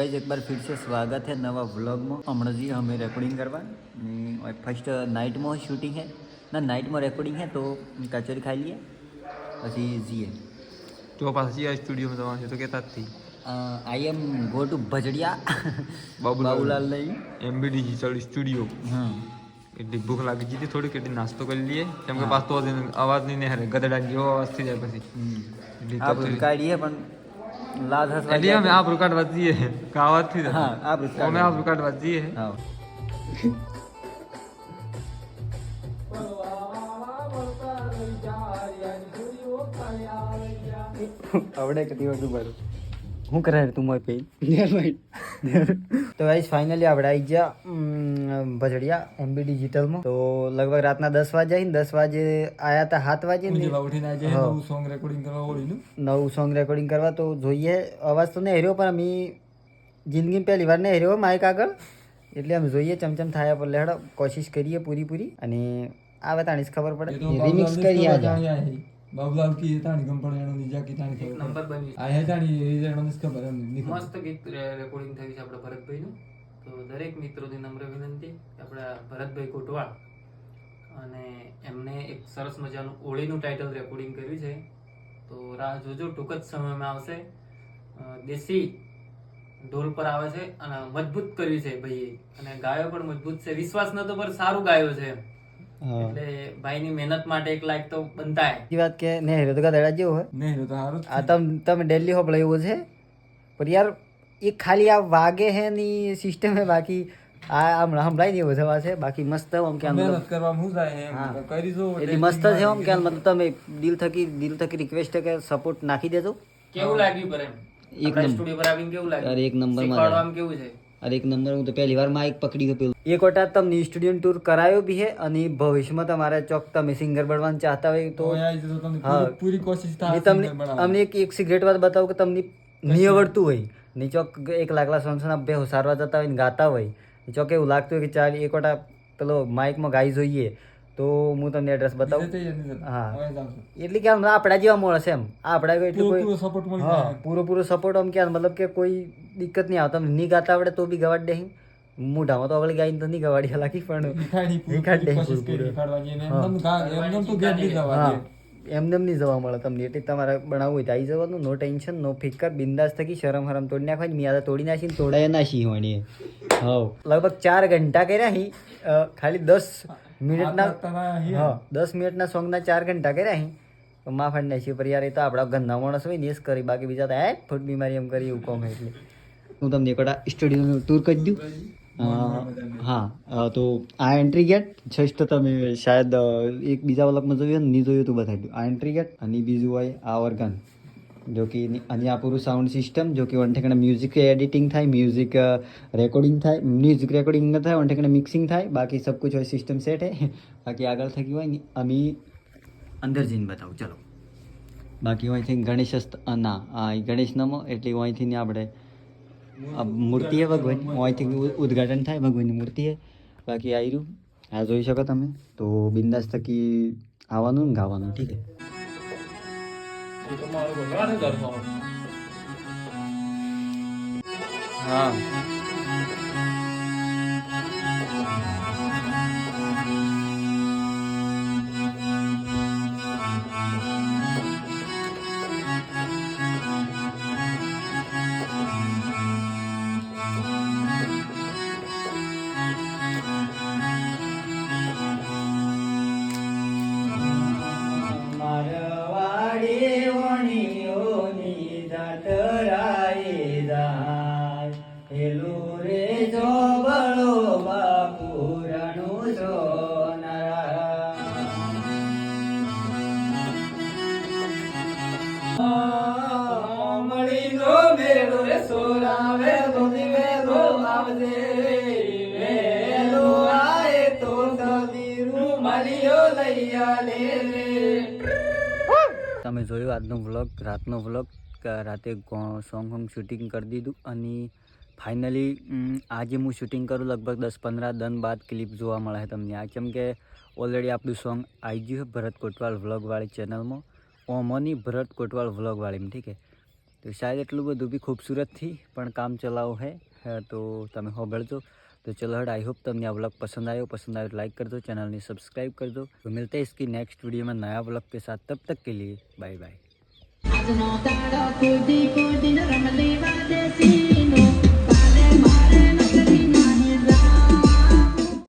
Guys एक बार फिर से स्वागत है नवा व्लॉग में। हमने जी हमें रेकॉर्डिंग करवा फर्स्ट नाइट में शूटिंग है ना, नाइट में रेकॉर्डिंग है तो कचोरी खाई लिए પછી જીએ તો પાછી આ સ્ટુડિયોમાં જવાનું છે તો કહેતા જ થી I am go to Bhajadiya Babulal नहीं એમબી ડિજિટલ સ્ટુડિયો એટલી ભૂખ લાગી ગઈ હતી થોડી કેટલી નાસ્તો કરી લઈએ કેમ કે પાછો અવાજ નહીં ને હરે ગધડા જેવો અવાજ થઈ જાય પછી એટલી आप काढ़ी है पण लाज हंस એટલે અમે આ પ્રકાર વાજીએ કાવાત થી हाँ आप અમે આ પ્રકાર વાજીએ हाँ આવડે કે દિવસ ઉપર હું કરે તું મોય પે તો ગાઈસ ફાઇનલી આપણે આવી ગયા ભજડિયા એમબી ડિજિટલમાં તો લગભગ રાતના 10 વાગે આવીને 10 વાગે આયા હતા 7 વાગે ને ઉઠીને આજે નવું સોંગ રેકોર્ડિંગ કરવા ઓળીનું નવું સોંગ રેકોર્ડિંગ કરવા તો જોઈએ અવાજ તો નહીં હેર્યો પણ અમે જિંદગી પહેલી વાર નહીં હેર્યો માઇક આગળ એટલે અમે જોઈએ ચમચમ થાય પર લેડો કોશિશ કરીએ પૂરી અને આવે તાણી ખબર પડે રિમિક્સ કરીએ આજે બાબુલાલ કી તાણી કંપની એનો નિજા કી તાણી ખબર નંબર બની આ હે તાણી એ જણો ને ખબર એમ મસ્ત ગીત રેકોર્ડિંગ થઈ છે આપણા ભરતભાઈ નું તો દરેક મિત્રોની નમ્ર વિનંતી કે આપણા ભરતભાઈ કોટવાળ અને એમને એક સરસ મજાનું ઓળીનું ટાઇટલ રેકોર્ડિંગ કર્યું છે તો રાહ જોજો ટૂંક જ સમયમાં આવશે દેશી ઢોલ પર આવે છે અને મજબૂત કર્યું છે ભાઈએ અને ગાયો પણ મજબૂત છે વિશ્વાસ નતો પર સારું ગાયો છે એટલે ભાઈની મહેનત માટે એક લાઈક તો બનતા હે એ વાત કે નેહરો તો ગધેડા જેવો હોય નેહરો તો હારું આ તમે દિલ્હી હોબળે એવું છે પણ યાર એ ખાલી આ વાગે હે ની સિસ્ટમ હે બાકી આ હમણાં હમણાં નહીં એવો થવા છે બાકી મસ્ત આમ કે મહેનત કરવા હું જાય એમ કરી જો એટલે મસ્ત છે આમ કે મતલબ તમે દિલ થકી રિક્વેસ્ટ કે સપોર્ટ નાખી દેજો કેવું લાગ્યું પર એમ એક સ્ટુડિયો પર આવીને કેવું લાગ્યું અરે એક નંબર શીખવાડવામાં કેવું છે અરે એક નંબર હું તો પહેલી વાર માઇક પકડી ગયો એક વખત તમને સ્ટુડિયો ટૂર કરાયો બી હે અને ભવિષ્યમાં તમારે ચોક તમે સિંગર બનવાનું ચાહતા હોય તો પૂરી કોશિશ થાય તમને અમને એક સિગરેટ વાત બતાવું કે તમને નહીં આવડતું હોય ને ચોક એક લાગલા સોન્સના બે સારવા જતા હોય ને ગાતા હોય ચોક એવું લાગતું હોય કે ચાલ એક વખત પેલો માઇકમાં ગાઈ જોઈએ તો હું તમને એડ્રેસ બતાવું હા એટલે કે આપણા જેવા માણસ એમ આપણા એટલું કોઈ હા પૂરો સપોર્ટ આમ કે મતલબ કે કોઈ દિક્કત નહીં આવતા નહીં ગાતા આવડે તો બી ગવાડ દે મોઢામાં તો આગળ ગાઈને તો નહીં ગવાડી હાલાકી પણ એમને નહીં જવા મળે તમને એટલે તમારે બનાવવું હોય તો આવી જવાનું નો ટેન્શન નો ફિકર બિંદાસ થકી શરમ હરમ તોડી નાખવા મેં આ તોડી નાખીને તોડાય નાખી હોણી હા લગભગ 4 ઘંટા કર્યા હી ખાલી 10 મિનિટના હા 10 મિનિટના સોંગના 4 ઘંટા કર્યા હી માં ફાડી નાખીએ પર યાર એ તો આપણા ગંદા માણસ હોય ને એ જ કરી બાકી બીજા તો ફૂટ બીમારી એમ કરી એવું કોમ એટલે હું તમને એક સ્ટુડિયોનું ટૂર કરી દઉં હા તો આ એન્ટ્રી ગેટ જસ્ટ તમે શાયદ એક બીજા વલકમાં જોયું ને નહીં જોયું તો બતાવી દઉં આ એન્ટ્રી ગેટ અને બીજું હોય આ ઓર્ગન जो कि અહીંયા પૂરું સાઉન્ડ સિસ્ટમ जो कि વન ઠેકાણે મ્યુઝિક એડિટિંગ થાય મ્યુઝિક રેકોર્ડિંગ થાય મ્યુઝિક રેકોર્ડિંગ ન થાય વન ઠેકાણે મિક્સિંગ થાય બાકી સબ કુછ હોય સિસ્ટમ સેટ હે બાકી આગળ થકી હોય ને અમે અંદર જઈને બતાવું ચલો બાકી અહીંથી ગણેશ ના આ ગણેશ નમો એટલે અહીંથી આપણે મૂર્તિ હે ભગવાન અહીંથી ઉદ્ઘાટન થાય ભગવાનની મૂર્તિ હે બાકી આવી રહ્યું આ જોઈ શકો તમે તો બિંદાસ થકી આવવાનું ને ગાવાનું ઠીક હે हाँ તમે જોયું આજનો વ્લોગ રાતનો વ્લોગ રાતે સોંગ શૂટિંગ કરી દીધું અને ફાઇનલી આજે હું શૂટિંગ કરું લગભગ 10-15 દન બાદ ક્લિપ જોવા મળે છે તમને આ કેમ કે ઓલરેડી આપણું સોંગ આવી ગયું છે ભરત કોટવાલ વ્લોગવાળી ચેનલમાં ઓમોની ભરત કોટવાલ વ્લોગવાળીમાં ઠીક છે તો શાયદ એટલું બધું બી ખૂબસૂરતથી પણ કામ ચલાવો હે તો તમે હોબળજો. तो चलो हट, आई होप તમને આ व्लॉग पसंद आयो तो लाइक कर दो, चैनल ने सब्सक्राइब कर दो. तो मिलते हैं इसकी नेक्स्ट वीडियो में नया व्लॉग के साथ. तब तक के लिए बाय बाय.